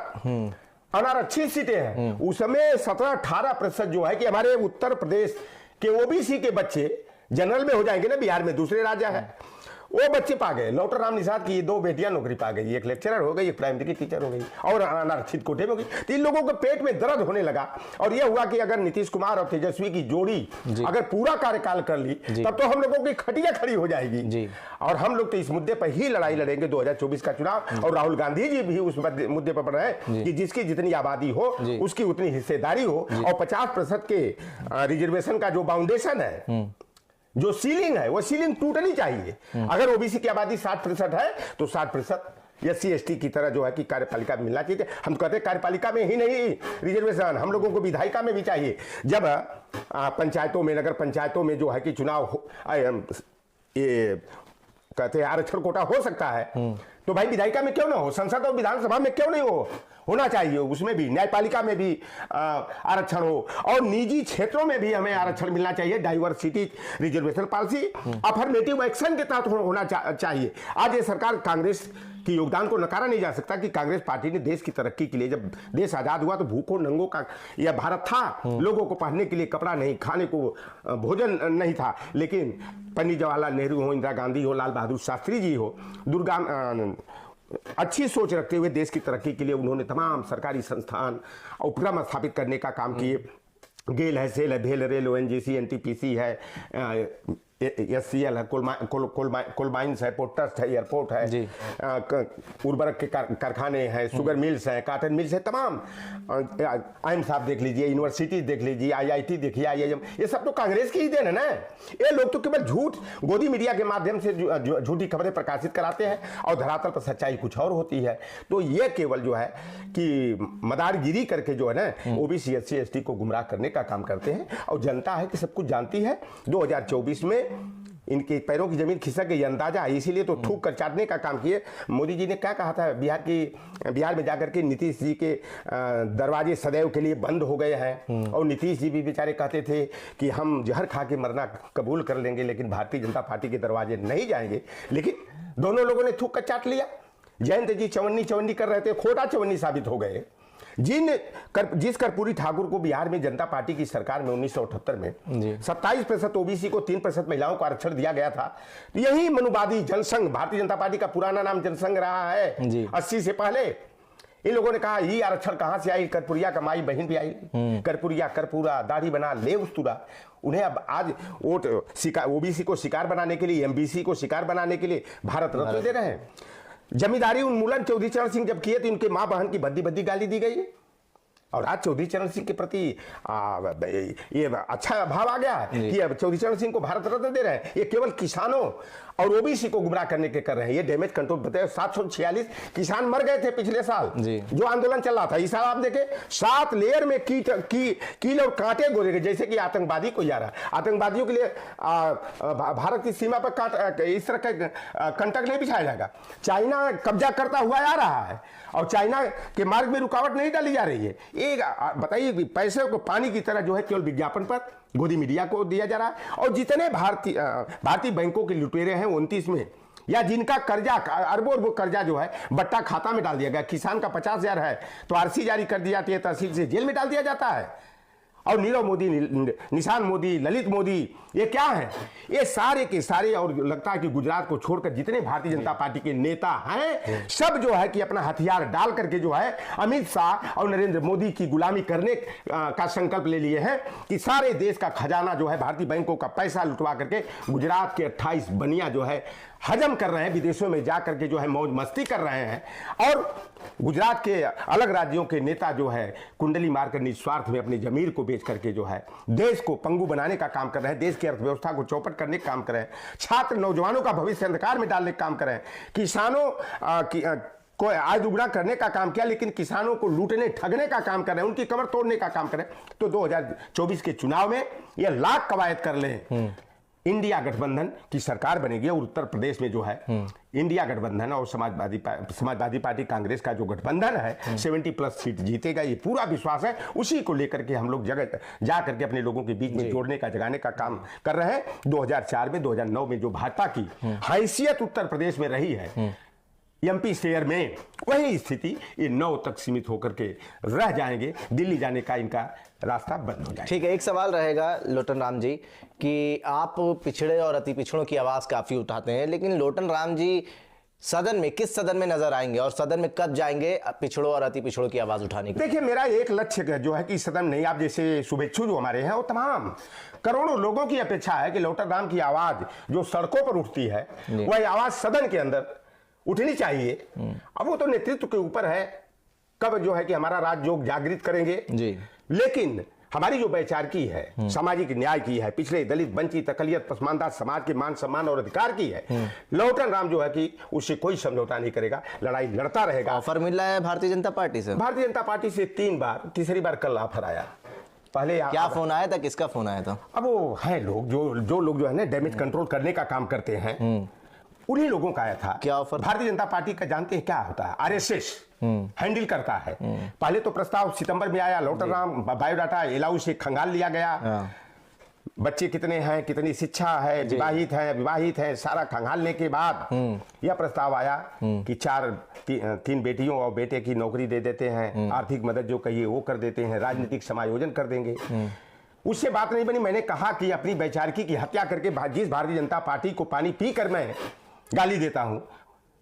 अनारक्षित सीटें हैं, उसमें 17-18% जो है कि हमारे उत्तर प्रदेश के ओबीसी के बच्चे जनरल में हो जाएंगे ना, बिहार में दूसरे राज्य है, वो बच्चे पा गए। लोटर राम निषाद की 2 बेटियां नौकरी पा गई, एक लेक्चरर हो गई, एक प्राइमरी की टीचर हो गई, और अनारक्षित कोटे में हो गई। तो इन लोगों के पेट में दर्द होने लगा। और यह हुआ कि अगर नीतीश कुमार और तेजस्वी की जोड़ी अगर पूरा कार्यकाल कर ली तब तो हम लोगों की खटिया खड़ी हो जाएगी। और हम लोग तो इस मुद्दे पर ही लड़ाई लड़ेंगे 2024 का चुनाव। और राहुल गांधी जी भी उस मुद्दे पर रहे कि जिसकी जितनी आबादी हो उसकी उतनी हिस्सेदारी हो। और 50% के रिजर्वेशन का जो बाउंडेशन है, जो सीलिंग है, वो सीलिंग टूटनी चाहिए। अगर ओबीसी की आबादी 60% है तो 60% SC/ST की तरह जो है कि कार्यपालिका मिलना चाहिए। हम तो कहते हैं कार्यपालिका में ही नहीं रिजर्वेशन हम लोगों को विधायिका में भी चाहिए। जब पंचायतों में, नगर पंचायतों में जो है कि चुनाव ये कहते हैं आरक्षण कोटा हो सकता है, तो भाई विधायिका में क्यों ना हो, संसद और विधानसभा में क्यों नहीं होना चाहिए। उसमें भी, न्यायपालिका में भी आरक्षण हो, और निजी क्षेत्रों में भी हमें आरक्षण मिलना चाहिए। Diversity reservation policy affirmative action के तहत होना चाहिए। आज ये सरकार, कांग्रेस कि योगदान को नकारा नहीं जा सकता कि कांग्रेस पार्टी ने देश की तरक्की के लिए, जब देश आजाद हुआ तो भूखों नंगों का यह भारत था, लोगों को पहनने के लिए कपड़ा नहीं, खाने को भोजन नहीं था, लेकिन पंडित जवाहरलाल नेहरू हो, इंदिरा गांधी हो, लाल बहादुर शास्त्री जी हो, अच्छी सोच रखते हुए देश की तरक्की के लिए उन्होंने तमाम सरकारी संस्थान उपक्रम स्थापित करने का काम किए। गेल है, सेल है, भेल रेल, ONGC, NTPC है, SCL है, कोल माइंस है, पोर्ट ट्रस्ट है, एयरपोर्ट है, उर्वरक के कारखाने हैं, शुगर मिल्स हैं, काटन मिल्स है, तमाम IIMs आप देख लीजिए, यूनिवर्सिटी देख लीजिए, IIT देखिए, IIM, ये सब तो कांग्रेस की ही देन है ना। ये लोग तो केवल झूठ, गोदी मीडिया के माध्यम से झूठी खबरें प्रकाशित कराते हैं और धरातल पर सच्चाई कुछ और होती है। तो ये केवल जो है कि मदारगिरी करके जो है ना OBC SC/ST को गुमराह करने का काम करते हैं, और जनता है कि सब कुछ जानती है। 2024 में इनके पैरों की जमीन खिसक गई, अंदाजा है, इसीलिए तो थूक कर चाटने का काम किए। मोदी जी ने क्या कहा था, बिहार में जाकर के नीतीश जी के दरवाजे सदैव के लिए बंद हो गए हैं, और नीतीश जी भी बेचारे कहते थे कि हम जहर खा के मरना कबूल कर लेंगे लेकिन भारतीय जनता पार्टी के दरवाजे नहीं जाएंगे। लेकिन दोनों लोगों ने थूक कर चाट लिया। जयंत जी चवन्नी कर रहे थे, खोटा चवन्नी साबित हो गए। जिस कर्पूरी ठाकुर को बिहार में जनता पार्टी की सरकार में 1978 में 27% OBC को 3% महिलाओं को आरक्षण दिया गया था, तो यही मनुवादी जनसंघ, भारतीय जनता पार्टी का पुराना नाम जनसंघ रहा है 80 से पहले। इन लोगों ने कहा ये आरक्षण कहां से आई, कर्पूरिया का माई बहन भी आई, कर्पूरा दाढ़ी बना ले उस्तुरा। उन्हें अब आज वोट OBC को शिकार बनाने के लिए, MBC को शिकार बनाने के लिए भारत रत्न दे रहे हैं। जमींदारी उन्मूलन चौधरी चरण सिंह जब किए तो इनके मां बहन की बद्दी गाली दी गई, और आज चौधरी चरण सिंह के प्रति ये अच्छा भाव आ गया है कि अब चौधरी चरण सिंह को भारत रत्न दे रहे हैं। ये केवल किसानों और OBC को गुमराह करने के कर रहे हैं। ये डैमेज कंट्रोल बताए, 746 किसान मर गए थे पिछले साल जो आंदोलन चल रहा था। इस साल आप देखें 7 लेयर में कील और कांटे गोरे गए, जैसे कि आतंकवादी को जा रहा है। आतंकवादियों के लिए भारत की सीमा पर इस तरह का कंटक नहीं बिछाया जाएगा। चाइना कब्जा करता हुआ आ रहा है और चाइना के मार्ग में रुकावट नहीं डाली जा रही है। एक बताइए, पैसे को पानी की तरह जो है केवल विज्ञापन पर गोदी मीडिया को दिया जा रहा है। और जितने भारतीय बैंकों के लुटेरे हैं 29 में, या जिनका कर्जा अरबों कर्जा जो है बट्टा खाता में डाल दिया गया। किसान का 50,000 है तो RC जारी कर दी जाती है, तहसील से जेल में डाल दिया जाता है। और नीरव मोदी, निशान मोदी, ललित मोदी, ये क्या है? ये सारे के सारे, और लगता है कि गुजरात को छोड़कर जितने भारतीय जनता पार्टी के नेता हैं सब जो है कि अपना हथियार डाल करके जो है अमित शाह और नरेंद्र मोदी की गुलामी करने का संकल्प ले लिए हैं कि सारे देश का खजाना जो है, भारतीय बैंकों का पैसा लुटवा करके गुजरात के 28 बनिया जो है हजम कर रहे हैं, विदेशों में जा करके जो है मौज मस्ती कर रहे हैं। और गुजरात के अलग राज्यों के नेता जो है कुंडली मारकर निस्वार्थ में अपनी जमीर को बेच करके जो है देश को पंगु बनाने का काम कर रहे हैं, देश की अर्थव्यवस्था को चौपट करने का काम कर रहे हैं, छात्र नौजवानों का भविष्य अंधकार में डालने का काम कर रहे हैं, किसानों को आय दुगना करने का काम किया, लेकिन किसानों को लूटने ठगने का काम कर रहे हैं, उनकी कमर तोड़ने का काम कर रहे हैं। तो 2024 के चुनाव में यह लाख कवायद कर लें, इंडिया गठबंधन की सरकार बनेगी। और उत्तर प्रदेश में जो है इंडिया गठबंधन और समाजवादी पार्टी कांग्रेस का जो गठबंधन है 70+ सीट जीतेगा, ये पूरा विश्वास है। उसी को लेकर के हम लोग जगह जा करके अपने लोगों के बीच में जोड़ने का, जगाने का काम कर रहे हैं। 2004 में 2009 में जो भाजपा की हैसियत उत्तर प्रदेश में रही है MP शेयर में, वही स्थिति ये 9 तक सीमित होकर के रह जाएंगे। दिल्ली जाने का इनका रास्ता बंद हो जाएगा। ठीक है, एक सवाल रहेगा लोटन राम जी कि आप पिछड़े और अति पिछड़ों की आवाज काफी उठाते हैं, लेकिन लोटन राम जी सदन में, किस सदन में नजर आएंगे और सदन में कब जाएंगे पिछड़ों और अति पिछड़ों की आवाज उठाने के? देखिए, मेरा एक लक्ष्य जो है कि सदन नहीं, आप जैसे शुभेच्छु जो हमारे हैं वो तमाम करोड़ों लोगों की अपेक्षा है कि लोटन राम की आवाज जो सड़कों पर उठती है वह आवाज सदन के अंदर उठनी चाहिए। अब वो तो नेतृत्व के ऊपर है कब जो है कि हमारा राजयोग जागृत करेंगे जी। लेकिन हमारी जो वैचारिकी है, सामाजिक न्याय की है, पिछड़े दलित वंचित अकलियत पसमानदा समाज के मान सम्मान और अधिकार की है, लौटन राम जो है कि उससे कोई समझौता नहीं करेगा, लड़ाई लड़ता रहेगा। ऑफर मिल रहा है भारतीय जनता पार्टी से? भारतीय जनता पार्टी से 3 बार, तीसरी बार कल ऑफर आया। पहले क्या फोन आया था, किसका फोन आया था? अब वो है लोग जो लोग जो है ना डैमेज कंट्रोल करने का काम करते हैं, उन्हीं लोगों का आया था। क्या ऑफर? भारतीय जनता पार्टी का जानते हैं क्या होता है? आरएसएस हैंडल करता है। पहले तो प्रस्ताव सितंबर में आया, लौटन राम बायोडाटा एलआई से खंगाल लिया गया, बच्चे कितने हैं, कितनी शिक्षा है, विवाहित है अविवाहित है, सारा खंगालने के बाद यह प्रस्ताव आया कि 3 बेटियों और बेटे की नौकरी दे देते हैं, आर्थिक मदद जो कहिए वो कर देते हैं, राजनीतिक समायोजन कर देंगे। उससे बात नहीं बनी। मैंने कहा कि अपनी वैचारिकी की हत्या करके जिस भारतीय जनता पार्टी को पानी पी कर मैं गाली देता हूं,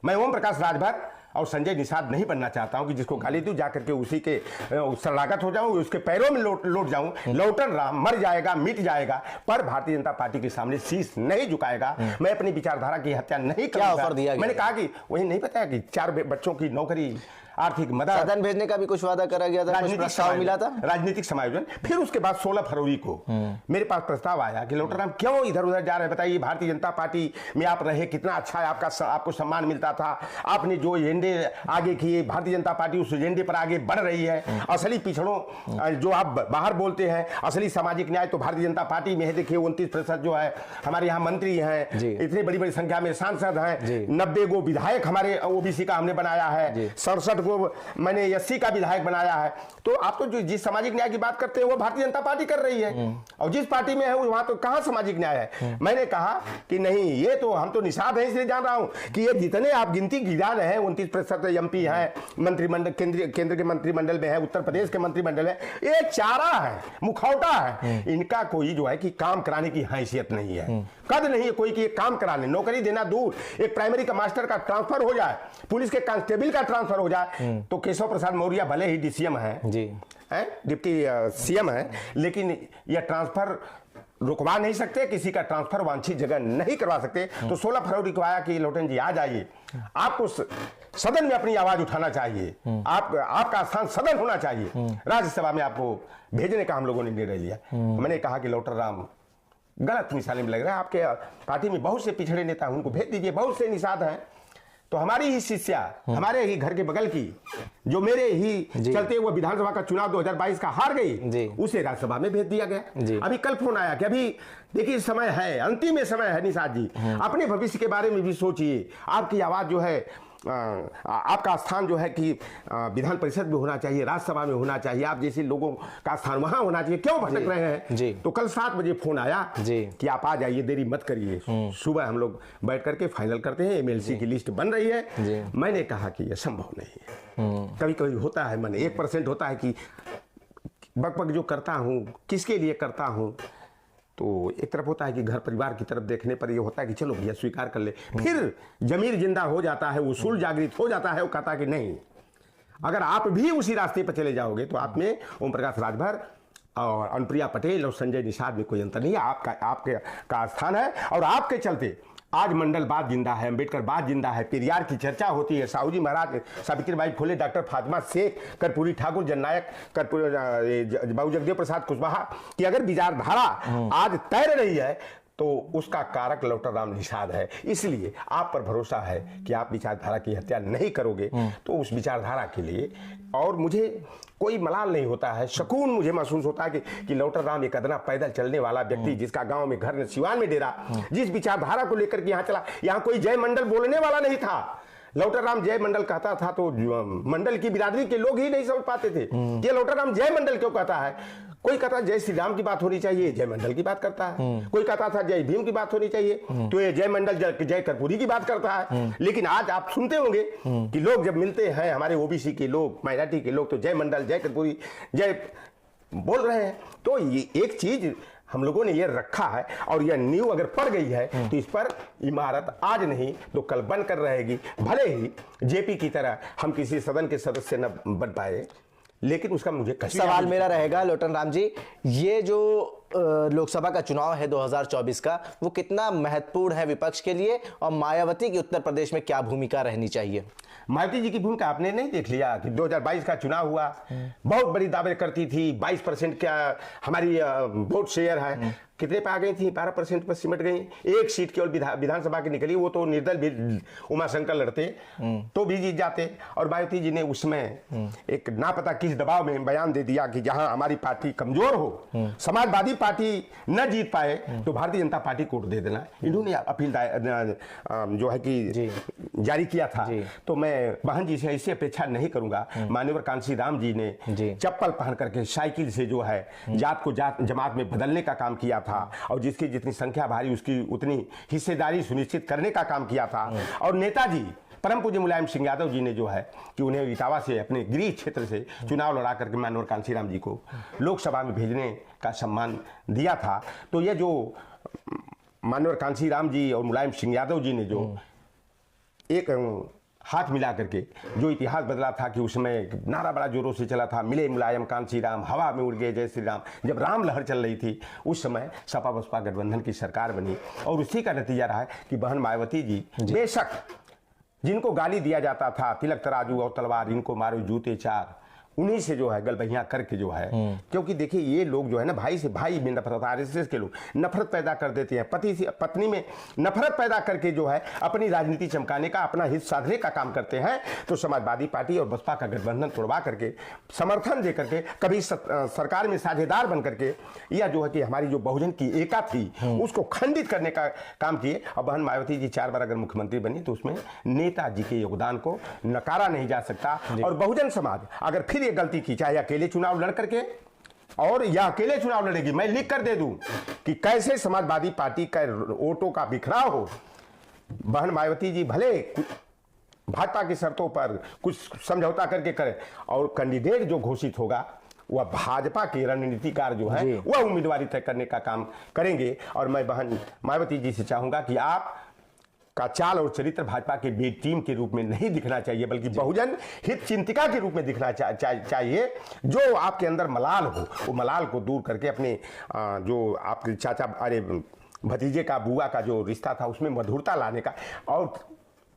मैं ओम प्रकाश राजभर और संजय निषाद नहीं बनना चाहता हूं कि जिसको गाली दूं जाकर के उसी के शरणागत हो जाऊं, उसके पैरों में लौट जाऊं। लौटन राम मर जाएगा, मिट जाएगा, पर भारतीय जनता पार्टी के सामने शीश नहीं झुकाएगा। मैं अपनी विचारधारा की हत्या नहीं करूंगा। क्या ऑफर दिया गया? मैंने कहा कि वही नहीं पता कि 4 बच्चों की नौकरी, आर्थिक मदद, सदन भेजने का भी कुछ वादा करा गया था, कुछ प्रस्ताव मिला था, राजनीतिक समायोजन। फिर उसके बाद 16 फरवरी को मेरे पास प्रस्ताव आया कि लौटन राम क्यों इधर उधर जा रहे हैं, बताइए भारतीय जनता पार्टी में आप रहे, कितना अच्छा है, आपको सम्मान मिलता था, आपने जो एजेंडे आगे किए, भारतीय जनता पार्टी उस एजेंडे पर आगे बढ़ रही है। असली पिछड़ों जो आप बाहर बोलते हैं, असली सामाजिक न्याय तो भारतीय जनता पार्टी में है। देखिए 29% जो है हमारे यहाँ मंत्री हैं, इतनी बड़ी बड़ी संख्या में सांसद हैं, 90 गो विधायक हमारे ओबीसी का हमने बनाया है, 67 को मैंने एससी का विधायक बनाया है। तो आप तो जो जिस सामाजिक न्याय की बात करते हैं वो भारतीय जनता पार्टी कर रही है, और जिस पार्टी में है वहां तो कहां सामाजिक न्याय है। मैंने कहा कि नहीं, ये तो हम तो निषाद है, इसलिए जान रहा हूं कि ये जितने आप गिनती गिरा रहे हैं, 29% एमपी है, मंत्रिमंडल केंद्र के मंत्रिमंडल में है, उत्तर प्रदेश के मंत्रिमंडल है, ये चारा है, मुखौटा है। इनका कोई जो है कि काम कराने की हैसियत नहीं है, कद नहीं है कोई कि काम कराने, नौकरी देना दूर, एक प्राइमरी का मास्टर का ट्रांसफर हो जाए, पुलिस के कांस्टेबल का ट्रांसफर हो जाए, तो केशव प्रसाद मौर्य भले ही डीसीएम है, डिप्टी सीएम है, लेकिन यह ट्रांसफर रुकवा नहीं सकते, किसी का ट्रांसफर वांछित जगह नहीं करवा सकते। तो 16 फरवरी को आया कि लौटन जी आ जाइए, आपको सदन में अपनी आवाज उठाना चाहिए, आपका स्थान सदन होना चाहिए, राज्यसभा में आपको भेजने का हम लोगों ने निर्णय लिया। मैंने कहा कि लौटन राम गलत निशाने में लग रहा है, आपके पार्टी में बहुत से पिछड़े नेता हैं, उनको भेज दीजिए, बहुत से निषाद हैं। तो हमारी ही शिष्या, हमारे ही घर के बगल की, जो मेरे ही चलते हुए विधानसभा का चुनाव 2022 का हार गई, उसे राज्यसभा में भेज दिया गया। अभी कल फोन आया कि अभी देखिए समय है, अंतिम समय है, निषाद जी अपने भविष्य के बारे में भी सोचिए, आपकी आवाज जो है, आपका स्थान जो है कि विधान परिषद में होना चाहिए, राज्यसभा में होना चाहिए, आप जैसे लोगों का स्थान वहां होना चाहिए, क्यों भटक रहे हैं। तो कल 7 बजे फोन आया कि आप आ जाइए, देरी मत करिए, सुबह हम लोग बैठ करके फाइनल करते हैं, एमएलसी की लिस्ट बन रही है। मैंने कहा कि यह संभव नहीं है, कभी कभी होता है मन 1% होता है कि बकबक जो करता हूँ किसके लिए करता हूँ, तो एक तरफ होता है कि घर परिवार की तरफ देखने पर ये होता है कि चलो भैया स्वीकार कर ले, फिर जमीर जिंदा हो जाता है, उसूल जागृत हो जाता है, वो कहता है कि नहीं, अगर आप भी उसी रास्ते पर चले जाओगे तो आप में ओम प्रकाश राजभर और अनुप्रिया पटेल और संजय निषाद में कोई अंतर नहीं है, आपके का स्थान है। और आपके चलते आज मंडलवाद जिंदा है, अम्बेडकरवाद जिंदा है, पेरियार की चर्चा होती है, साहू जी महाराज, सावित्रीबाई फुले, डॉक्टर फातिमा शेख, कर्पूरी ठाकुर, जननायक बाबू जगदेव प्रसाद कुशवाहा की अगर विचारधारा आज तैर रही है तो उसका कारक लौटन राम निषाद है। इसलिए आप पर भरोसा है कि आप विचारधारा की हत्या नहीं करोगे, तो उस विचारधारा के लिए और मुझे कोई मलाल नहीं होता है, सुकून मुझे महसूस होता है कि लौटन राम एक अदना पैदल चलने वाला व्यक्ति, जिसका गांव में घर सिवान में डेरा, जिस विचारधारा को लेकर के यहाँ चला, यहाँ कोई जय मंडल बोलने वाला नहीं था। लौटन राम जय मंडल कहता था तो मंडल की बिरादरी के लोग ही नहीं समझ पाते थे कि लौटन राम जय मंडल क्यों कहता है। कोई कहता जय श्री राम की बात होनी चाहिए, जय मंडल की बात करता है। कोई कहता था जय भीम की बात होनी चाहिए, तो ये जय मंडल जय कर्पूरी की बात करता है। लेकिन आज आप सुनते होंगे कि लोग जब मिलते हैं, हमारे ओबीसी के लोग, माइनॉरिटी के लोग, तो जय मंडल, जय कर्पूरी, जय बोल रहे हैं। तो ये एक चीज हम लोगों ने ये रखा है, और यह नींव अगर पड़ गई है तो इस पर इमारत आज नहीं तो कल बनकर रहेगी। भले ही जेपी की तरह हम किसी सदन के सदस्य न बन पाए, लेकिन उसका मुझे सवाल मेरा रहेगा लौटन राम जी, ये जो लोकसभा का चुनाव है 2024 का, वो कितना महत्वपूर्ण है विपक्ष के लिए, और मायावती की उत्तर प्रदेश में क्या भूमिका रहनी चाहिए? मायावती जी की भूमिका आपने नहीं देख लिया कि 2022 का चुनाव हुआ, बहुत बड़ी दावे करती थी, 22% क्या हमारी वोट शेयर है, कितने पे आ गई थी? 12% पर सिमट गई। एक सीट केवल विधानसभा की निकली, वो तो निर्दल भी उमाशंकर लड़ते तो भी जीत जाते। और मायावती जी ने उसमें एक ना पता किस दबाव में बयान दे दिया कि जहां हमारी पार्टी कमजोर हो, समाजवादी पार्टी न जीत पाए, तो भारतीय जनता पार्टी को वोट दे देना। इन्होंने अपील जो है कि जारी किया था। तो मैं बहन जी से ऐसी अपेक्षा नहीं करूंगा। मान्यवर कांसी राम जी ने चप्पल पहन करके साइकिल से जो है जात को जमात में बदलने का काम किया था, और जिसकी जितनी संख्या भारी उसकी उतनी हिस्सेदारी सुनिश्चित करने का काम किया था। और नेताजी परम पूज्य मुलायम सिंह यादव जी ने जो है कि उन्हें इटावा से अपने गृह क्षेत्र से चुनाव लड़ा करके मानवर कांसीराम जी को लोकसभा में भेजने का सम्मान दिया था। तो ये जो मानवर कांसीराम जी और मुलायम सिंह यादव जी ने जो एक हाथ मिला करके जो इतिहास बदला था, कि उसमें नारा बड़ा जोरों से चला था, मिले मुलायम कांसी राम, हवा में उड़ गए जय श्री राम। जब राम लहर चल रही थी उस समय सपा बसपा गठबंधन की सरकार बनी, और उसी का नतीजा रहा है कि बहन मायावती जी बेशक जिनको गाली दिया जाता था, तिलक तराजू और तलवार, इनको मारो जूते चार, उन्हीं से जो है गलबहियां करके जो है, क्योंकि देखिए ये लोग जो है ना भाई से भाई में नफरत, आरएसएस के लोग नफरत पैदा कर देते हैं, पति से पत्नी में नफरत पैदा करके जो है अपनी राजनीति चमकाने का, अपना हित साधने का काम करते हैं। तो समाजवादी पार्टी और बसपा का गठबंधन तोड़वा करके, समर्थन दे करके, कभी सरकार में साझेदार बन करके, या जो है कि हमारी जो बहुजन की एकता थी उसको खंडित करने का काम किए। और बहन मायावती जी 4 बार अगर मुख्यमंत्री बनी तो उसमें नेताजी के योगदान को नकारा नहीं जा सकता। और बहुजन समाज अगर फिर ये गलती की, चाहे अकेले चुनाव लड़ करके और या अकेले चुनाव लड़ेगी, मैं लिख कर दे दूं कि कैसे समाजवादी पार्टी का वोटों का बिखराव हो। बहन मायावती जी भले भाजपा की शर्तों पर कुछ समझौता करके करे, और कैंडिडेट जो घोषित होगा वह भाजपा के रणनीतिकार जो है वह उम्मीदवारी तय करने का काम करेंगे। और मैं बहन मायावती जी से चाहूंगा कि आप का चाल और चरित्र भाजपा के बी टीम के रूप में नहीं दिखना चाहिए, बल्कि बहुजन हित चिंतिका के रूप में दिखना चाहिए। जो आपके अंदर मलाल हो, वो मलाल को दूर करके अपने जो आपके चाचा अरे भतीजे का बुआ का जो रिश्ता था उसमें मधुरता लाने का और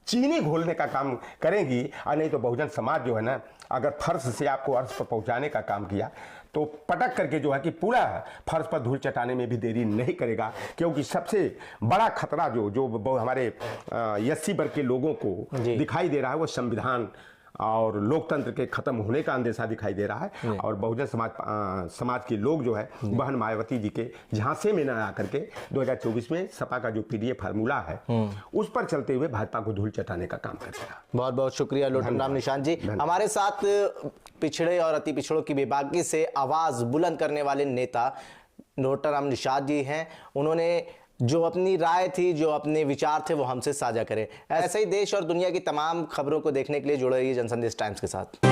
चीनी घोलने का काम करेंगी। और नहीं तो बहुजन समाज जो है ना, अगर फर्श से आपको अर्श पर पहुंचाने का काम किया तो पटक करके जो है कि पूरा फर्श पर धूल चटाने में भी देरी नहीं करेगा। क्योंकि सबसे बड़ा खतरा जो हमारे 80 वर्ग के लोगों को दिखाई दे रहा है वो संविधान और लोकतंत्र के खत्म होने का अंदेशा दिखाई दे रहा है। और बहुजन समाज के लोग जो है बहन मायावती जी के झांसे में न आकर के 2024 में सपा का जो पीडीए फार्मूला है उस पर चलते हुए भाजपा को धूल चटाने का काम करेगा। बहुत बहुत शुक्रिया लोटन राम निशान जी। हमारे साथ पिछड़े और अति पिछड़ों की बेबाकी से आवाज बुलंद करने वाले नेता लोटन राम निशान जी हैं। उन्होंने जो अपनी राय थी, जो अपने विचार थे, वो हमसे साझा करें। ऐसे ही देश और दुनिया की तमाम खबरों को देखने के लिए जुड़े रहिए जनसंदेश टाइम्स के साथ।